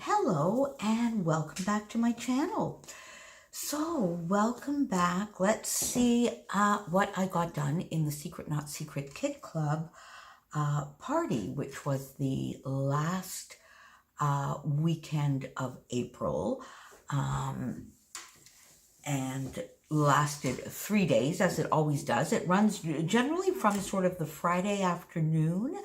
Hello and welcome back to my channel. So welcome back. Let's see what I got done in the Secret Not Secret Kid Club party, which was the last weekend of April and lasted 3 days, as it always does. It runs generally from sort of the Friday afternoon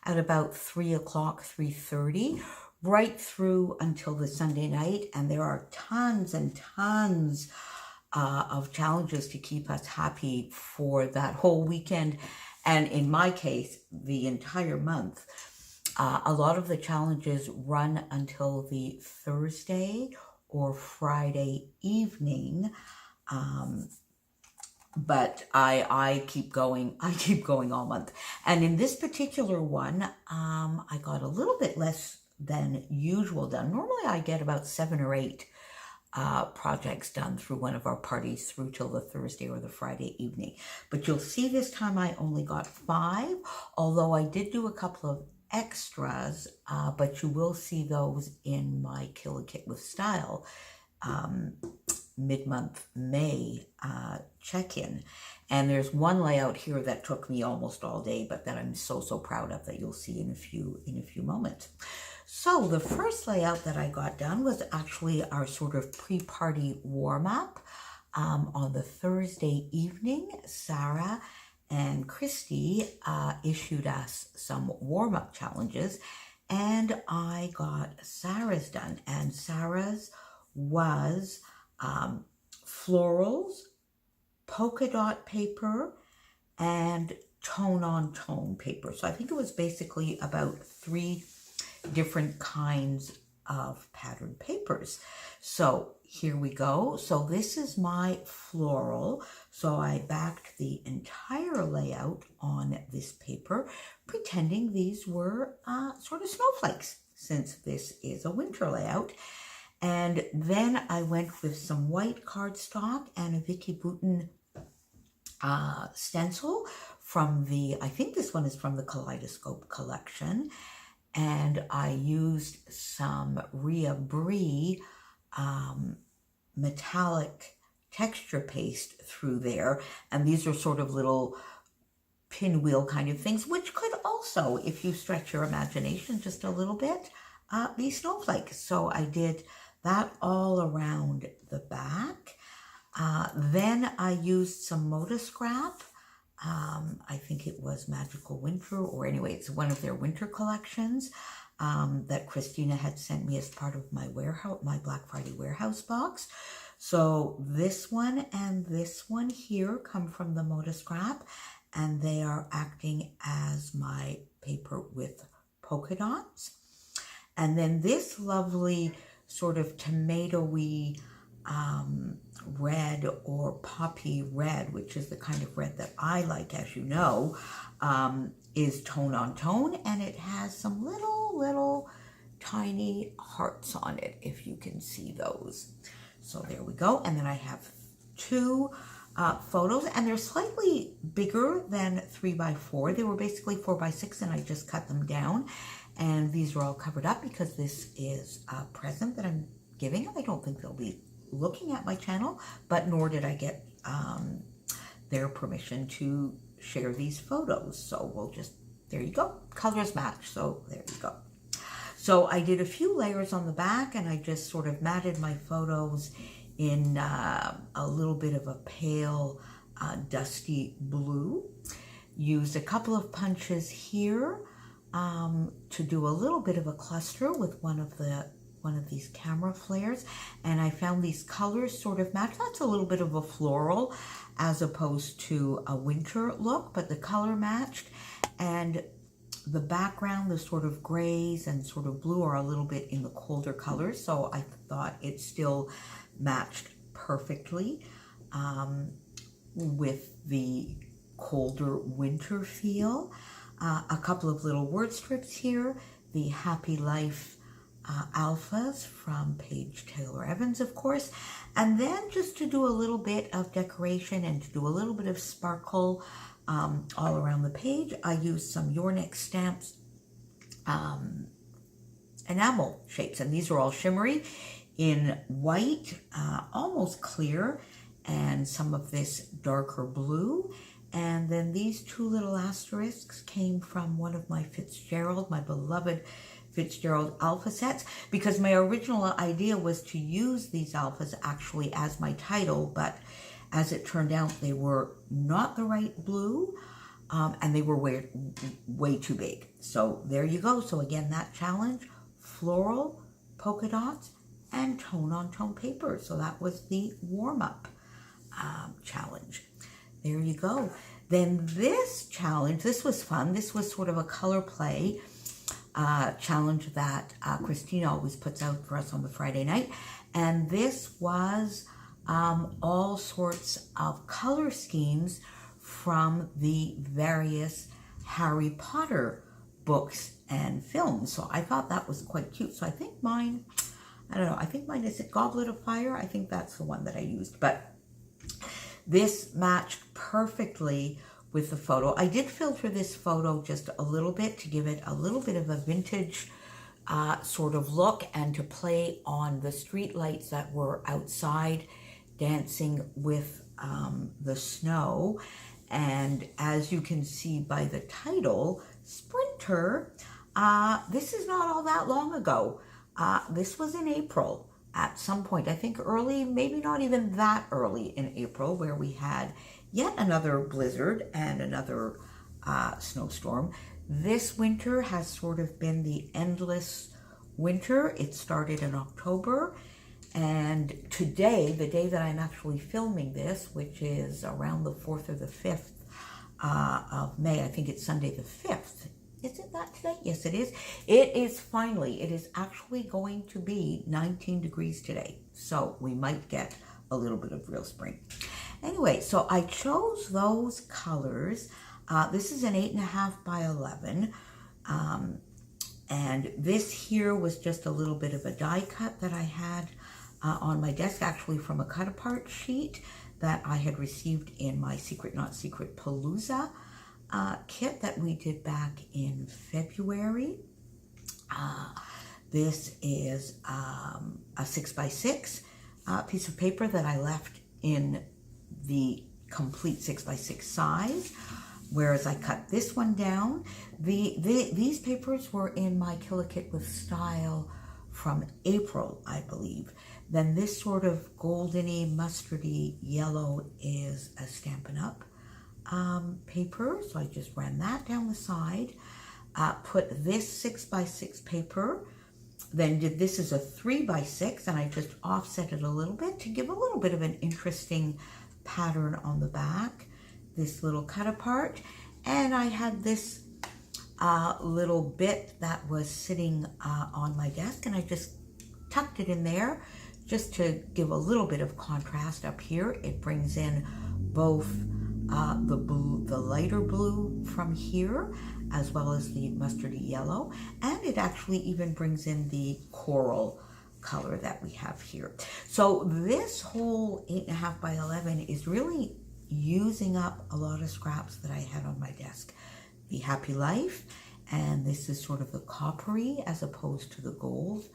at about 3 o'clock, 3:30, right through until the Sunday night. And there are tons and tons of challenges to keep us happy for that whole weekend. And in my case, the entire month. A lot of the challenges run until the Thursday or Friday evening. But I keep going. I keep going all month. And in this particular one, I got a little bit less than usual done. Normally I get about 7 or 8 projects done through one of our parties through till the Thursday or the Friday evening. But you'll see this time I only got 5, although I did do a couple of extras, but you will see those in my Kill a Kit with Style mid-month May check-in. And there's one layout here that took me almost all day, but that I'm so proud of, that you'll see in a few moments. So the first layout that I got done was actually our sort of pre-party warm-up. On the Thursday evening, Sarah and Christy issued us some warm-up challenges, and I got Sarah's done. And Sarah's was florals, polka dot paper, and tone-on-tone paper. So I think it was basically about 3 different kinds of patterned papers. So here we go. So this is my floral. So I backed the entire layout on this paper, pretending these were sort of snowflakes, since this is a winter layout. And then I went with some white cardstock and a Vicki Boutin stencil from the, I think this one is from the Kaleidoscope collection. And I used some Ria Brie metallic texture paste through there. And these are sort of little pinwheel kind of things, which could also, if you stretch your imagination just a little bit, be snowflakes. So I did that all around the back. Then I used some Moda Scrap. I think it was Magical Winter, or anyway, it's one of their winter collections that Christina had sent me as part of my warehouse, my Black Friday warehouse box. So this one and this one here come from the Moda Scrap, and they are acting as my paper with polka dots. And then this lovely sort of tomatoey red or poppy red, which is the kind of red that I like, as you know, is tone on tone, and it has some little tiny hearts on it, if you can see those. So there we go. And then I have 2 photos, and they're slightly bigger than 3x4. They were basically 4x6, and I just cut them down. And these are all covered up because this is a present that I'm giving. I don't think they'll be looking at my channel, but nor did I get their permission to share these photos. So we'll just, there you go. Colors match. So there you go. So I did a few layers on the back, and I just sort of matted my photos in a little bit of a pale dusty blue. Used a couple of punches here to do a little bit of a cluster with one of these camera flares, and I found these colors sort of match. That's a little bit of a floral as opposed to a winter look, but the color matched, and the background, the sort of grays and sort of blue, are a little bit in the colder colors, so I thought it still matched perfectly with the colder winter feel. A couple of little word strips here, the Happy Life alphas from Paige Taylor Evans, of course. And then just to do a little bit of decoration and to do a little bit of sparkle all around the page, I used some Your Next Stamps enamel shapes. And these are all shimmery in white, almost clear, and some of this darker blue. And then these two little asterisks came from one of my Fitzgerald, my beloved Fitzgerald alpha sets, because my original idea was to use these alphas actually as my title, but as it turned out, they were not the right blue, and they were way too big. So there you go. So again, that challenge, floral, polka dots, and tone-on-tone paper. So that was the warm-up challenge. There you go. Then this challenge, this was fun. This was sort of a color play challenge that Christina always puts out for us on the Friday night. And this was all sorts of color schemes from the various Harry Potter books and films. So I thought that was quite cute. So I think mine, I don't know, I think mine is a Goblet of Fire. I think that's the one that I used. But this matched perfectly with the photo. I did filter this photo just a little bit to give it a little bit of a vintage sort of look, and to play on the street lights that were outside dancing with the snow. And as you can see by the title, Sprinter, this is not all that long ago. This was in April at some point, I think early, maybe not even that early in April, where we had yet another blizzard and another snowstorm. This winter has sort of been the endless winter. It started in October, and today, the day that I'm actually filming this, which is around the 4th or the 5th of May, I think it's Sunday the 5th. Is it that today? Yes, it is. It is actually going to be 19 degrees today. So we might get a little bit of real spring. Anyway, so I chose those colors. This is an 8.5 by 11. And this here was just a little bit of a die cut that I had on my desk, actually from a cut apart sheet that I had received in my Secret Not Secret Palooza kit that we did back in February. This is a 6x6 piece of paper that I left in the complete 6x6 size, whereas I cut this one down. These papers were in my Kill-A-Kit with Style from April, I believe. Then this sort of goldeny, mustardy yellow is a Stampin' Up! Paper, so I just ran that down the side, put this 6x6 paper, then did this as a 3x6, and I just offset it a little bit to give a little bit of an interesting pattern on the back, this little cut apart, and I had this little bit that was sitting on my desk, and I just tucked it in there just to give a little bit of contrast up here. It brings in both the lighter blue from here, as well as the mustardy yellow, and it actually even brings in the coral color that we have here. So this whole 8.5 by 11 is really using up a lot of scraps that I had on my desk. The Happy Life, and this is sort of the coppery as opposed to the gold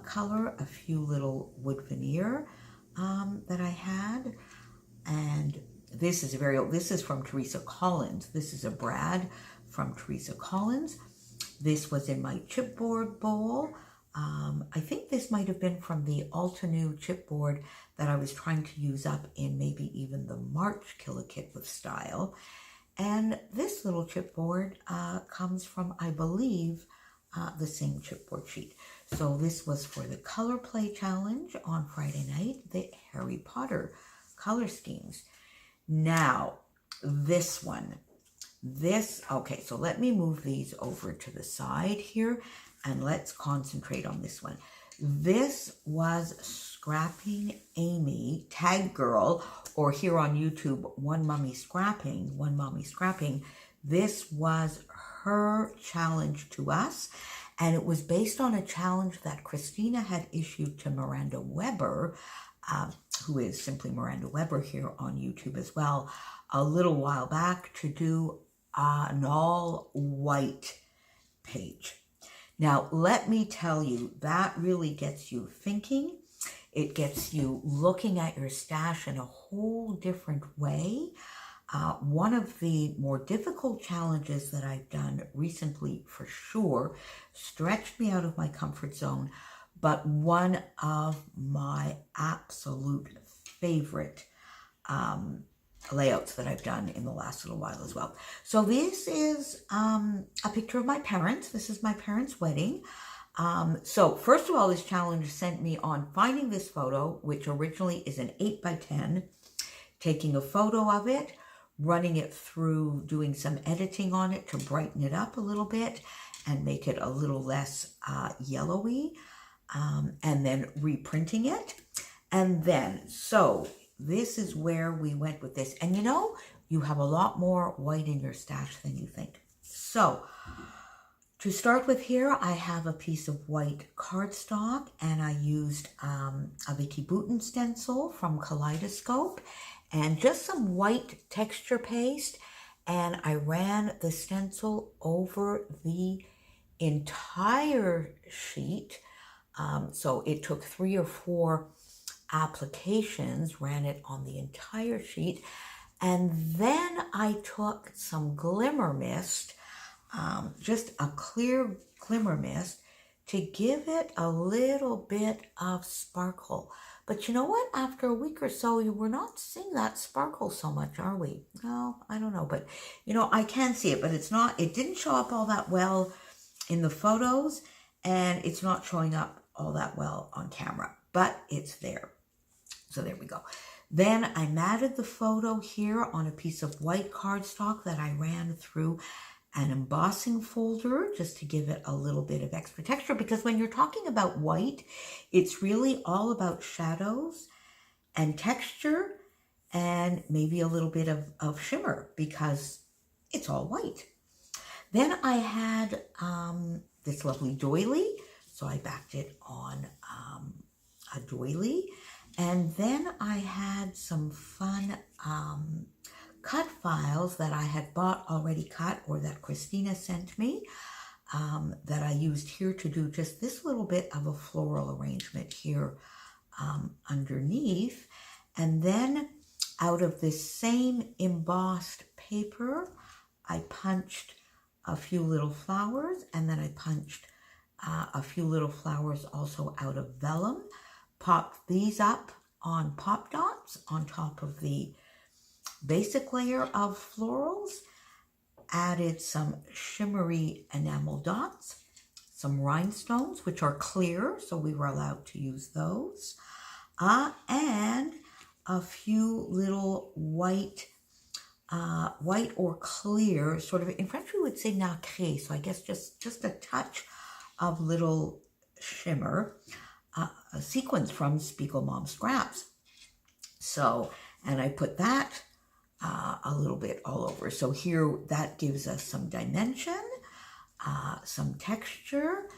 color, a few little wood veneer that I had, and this is this is from Teresa Collins. This is a brad from Teresa Collins. This was in my chipboard bowl. I think this might have been from the Altenew chipboard that I was trying to use up in maybe even the March Kill-A-Kit with Style. And this little chipboard comes from, I believe, the same chipboard sheet. So this was for the Color Play Challenge on Friday night, the Harry Potter color schemes. Now, this one, okay, so let me move these over to the side here, and let's concentrate on this one. This was Scrapping Amy, Tag Girl, or here on YouTube, One Mommy Scrapping. This was her challenge to us, and it was based on a challenge that Christina had issued to Miranda Weber, who is simply Miranda Weber here on YouTube as well, a little while back, to do an all-white page. Now, let me tell you, that really gets you thinking. It gets you looking at your stash in a whole different way. One of the more difficult challenges that I've done recently, for sure, stretched me out of my comfort zone, but one of my absolute favorite layouts that I've done in the last little while as well. So this is a picture of my parents. This is my parents' wedding. So first of all, this challenge sent me on finding this photo, which originally is an 8x10, taking a photo of it, running it through, doing some editing on it to brighten it up a little bit and make it a little less yellowy, and then reprinting it. And then, so this is where we went with this. And you know, you have a lot more white in your stash than you think. So to start with here, I have a piece of white cardstock, and I used a Vicki Boutin stencil from Kaleidoscope and just some white texture paste, and I ran the stencil over the entire sheet. So it took 3 or 4 applications, ran it on the entire sheet, and then I took some glimmer mist, just a clear glimmer mist, to give it a little bit of sparkle. But you know what? After a week or so, we're not seeing that sparkle so much, are we? Well, I don't know, but you know, I can see it, but it didn't show up all that well in the photos, and it's not showing up all that well on camera, but it's there. So there we go. Then I matted the photo here on a piece of white cardstock that I ran through an embossing folder just to give it a little bit of extra texture, because when you're talking about white, it's really all about shadows and texture and maybe a little bit of shimmer because it's all white. Then I had this lovely doily, so I backed it on a doily. And then I had some fun cut files that I had bought already cut, or that Christina sent me, that I used here to do just this little bit of a floral arrangement here underneath. And then out of this same embossed paper, I punched a few little flowers, and then I punched a few little flowers also out of vellum, popped these up on pop dots on top of the basic layer of florals, added some shimmery enamel dots, some rhinestones, which are clear, so we were allowed to use those, and a few little white or clear, sort of, in French we would say nacré, so I guess just a touch of little shimmer, a sequence from Spiegel Mom Scraps. So, and I put that a little bit all over. So here, that gives us some dimension, some texture,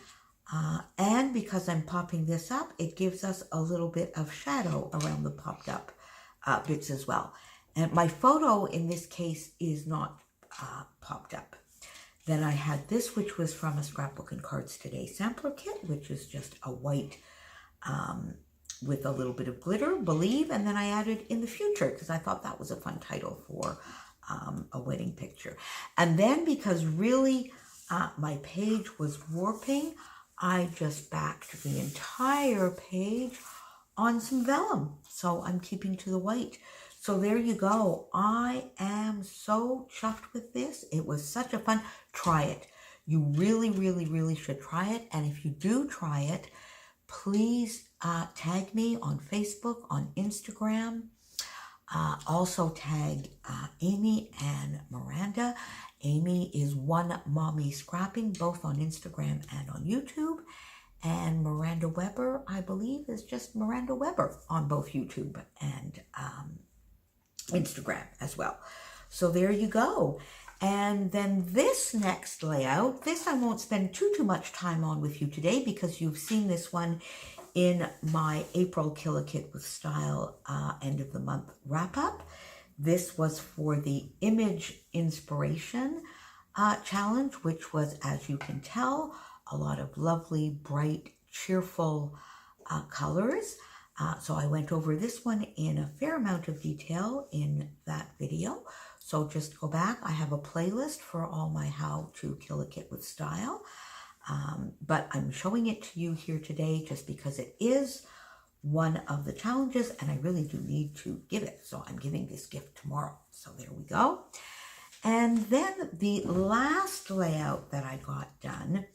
and because I'm popping this up, it gives us a little bit of shadow around the popped up bits as well. And my photo in this case is not popped up. Then I had this, which was from a Scrapbook and Cards Today sampler kit, which is just a white with a little bit of glitter, Believe, and then I added In the Future because I thought that was a fun title for a wedding picture. And then because really my page was warping, I just backed the entire page on some vellum. So I'm keeping to the white. So there you go. I am so chuffed with this. It was such a fun, try it. You really, really, really should try it. And if you do try it, please tag me on Facebook, on Instagram. Also tag Amy and Miranda. Amy is One Mommy Scrapping, both on Instagram and on YouTube. And Miranda Weber, I believe, is just Miranda Weber on both YouTube and Instagram as well. So there you go. And then this next layout, this I won't spend too much time on with you today because you've seen this one in my April Kill a Kit with Style end of the month wrap up. This was for the Image Inspiration Challenge, which was, as you can tell, a lot of lovely, bright, cheerful colors. So I went over this one in a fair amount of detail in that video. So just go back. I have a playlist for all my How to Kill a Kit with Style. But I'm showing it to you here today just because it is one of the challenges and I really do need to give it. So I'm giving this gift tomorrow. So there we go. And then the last layout that I got done,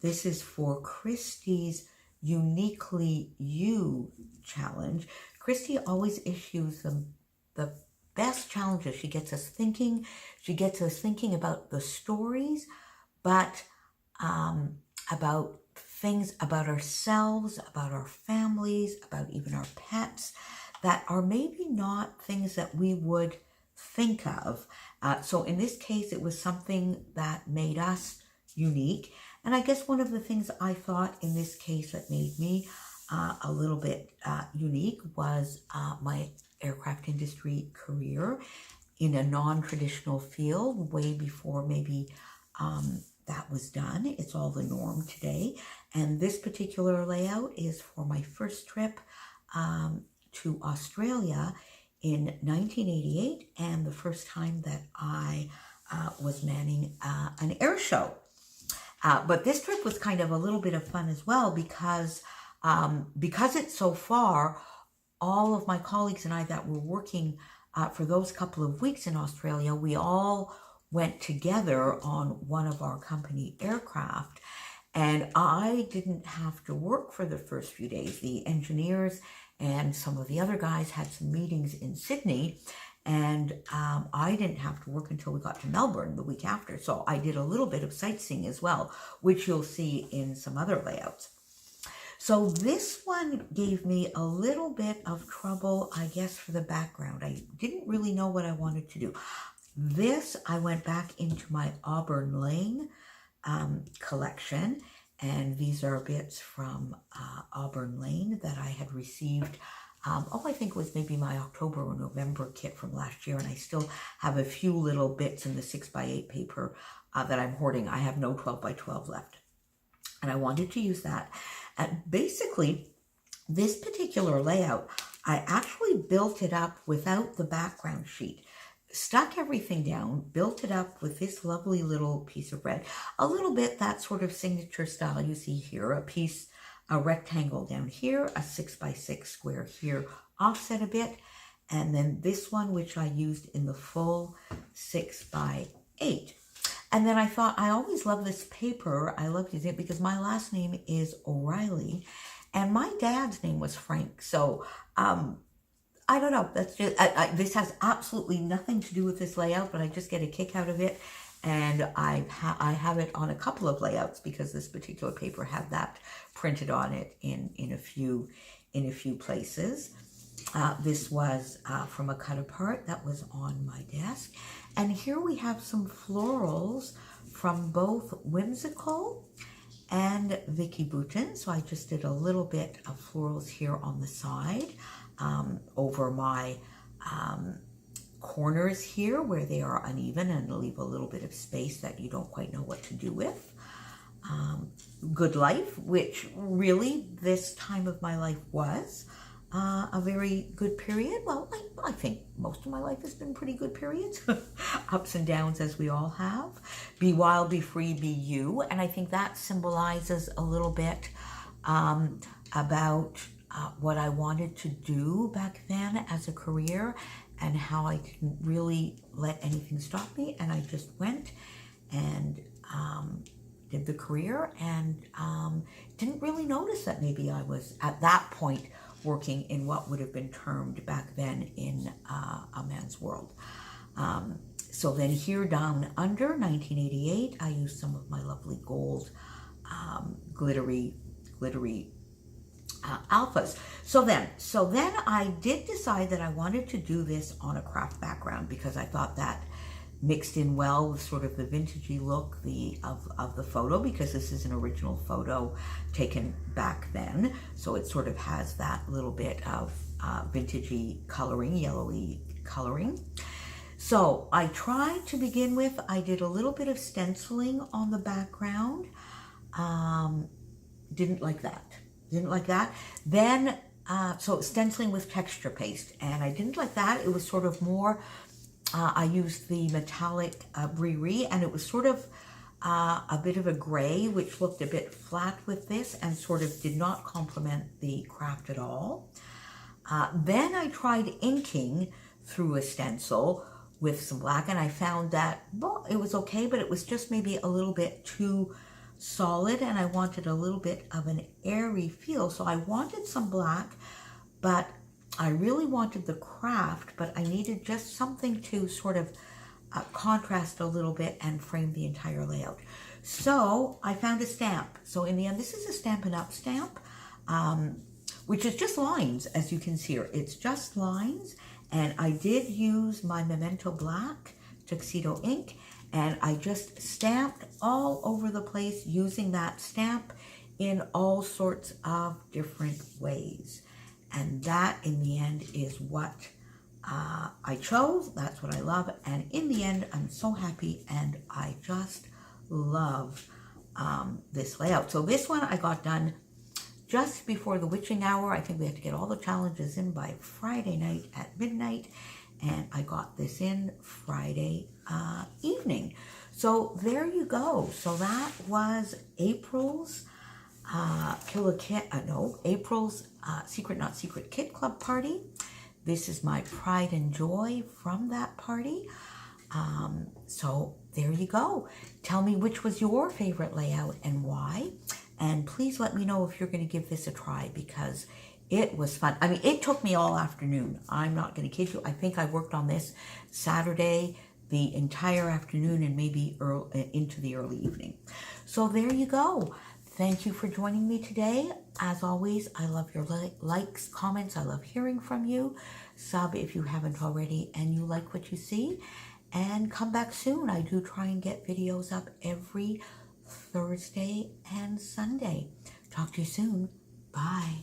this is for Christy's Uniquely You challenge. Christy always issues the best challenges. She gets us thinking. She gets us thinking about the stories, but about things about ourselves, about our families, about even our pets that are maybe not things that we would think of. So in this case, it was something that made us unique. And I guess one of the things I thought in this case that made me a little bit unique was my aircraft industry career in a non-traditional field way before maybe that was done. It's all the norm today. And this particular layout is for my first trip to Australia in 1988 and the first time that I was manning an air show. But this trip was kind of a little bit of fun as well because it's so far, all of my colleagues and I that were working for those couple of weeks in Australia, we all went together on one of our company aircraft, and I didn't have to work for the first few days. The engineers and some of the other guys had some meetings in Sydney, and I didn't have to work until we got to Melbourne the week after. So I did a little bit of sightseeing as well, which you'll see in some other layouts. So this one gave me a little bit of trouble, I guess, for the background. I didn't really know what I wanted to do. This, I went back into my Auburn Lane collection, and these are bits from Auburn Lane that I had received. I think it was maybe my October or November kit from last year, and I still have a few little bits in the 6x8 paper that I'm hoarding. I have no 12x12 left, and I wanted to use that. And basically, this particular layout, I actually built it up without the background sheet. Stuck everything down, built it up with this lovely little piece of red. A little bit that sort of signature style you see here, a rectangle down here, a 6x6 square here, offset a bit, and then this one, which I used in the full 6x8. And then I thought, I always love this paper. I love using it because my last name is O'Reilly, and my dad's name was Frank. So, I don't know. That's just this has absolutely nothing to do with this layout, but I just get a kick out of it, and I have it on a couple of layouts because this particular paper had that printed on it in a few places. This was from a cut apart that was on my desk, and here we have some florals from both Whimsical and Vicki Boutin. So I just did a little bit of florals here on the side. Over my corners here where they are uneven and leave a little bit of space that you don't quite know what to do with. Good Life, which really this time of my life was a very good period. Well, I think most of my life has been pretty good periods. Ups and downs as we all have. Be Wild, Be Free, Be You. And I think that symbolizes a little bit about what I wanted to do back then as a career and how I didn't really let anything stop me. And I just went and did the career and didn't really notice that maybe I was at that point working in what would have been termed back then in a man's world. So then here down under 1988, I used some of my lovely gold glittery alphas. So then I did decide that I wanted to do this on a craft background because I thought that mixed in well with sort of the vintagey look of the photo, because this is an original photo taken back then. So it sort of has that little bit of vintagey coloring, yellowy coloring. So I tried to begin with, I did a little bit of stenciling on the background. Didn't like that. Didn't like that. Then, so stenciling with texture paste, and I didn't like that. It was sort of more, I used the metallic Brie, and it was sort of a bit of a gray, which looked a bit flat with this and sort of did not complement the craft at all. Then I tried inking through a stencil with some black, and I found that, well, it was okay, but it was just maybe a little bit too solid, and I wanted a little bit of an airy feel. So I wanted some black, but I really wanted the craft, but I needed just something to sort of contrast a little bit and frame the entire layout. So I found a stamp. So in the end, this is a Stampin' Up! Stamp, which is just lines, as you can see here. It's just lines, and I did use my Memento Black Tuxedo ink, and I just stamped all over the place using that stamp in all sorts of different ways. And that, in the end, is what I chose. That's what I love. And in the end, I'm so happy, and I just love this layout. So this one I got done just before the witching hour. I think we had to get all the challenges in by Friday night at midnight, and I got this in Friday evening. So there you go. So that was April's April's Secret Not Secret Kit Club party. This is my pride and joy from that party. So there you go. Tell me which was your favorite layout and why. And please let me know if you're going to give this a try, because it was fun. I mean, it took me all afternoon. I'm not going to kid you. I think I worked on this Saturday, the entire afternoon, and maybe into the early evening. So there you go. Thank you for joining me today. As always, I love your likes, comments. I love hearing from you. Sub if you haven't already and you like what you see. And come back soon. I do try and get videos up every Thursday and Sunday. Talk to you soon. Bye.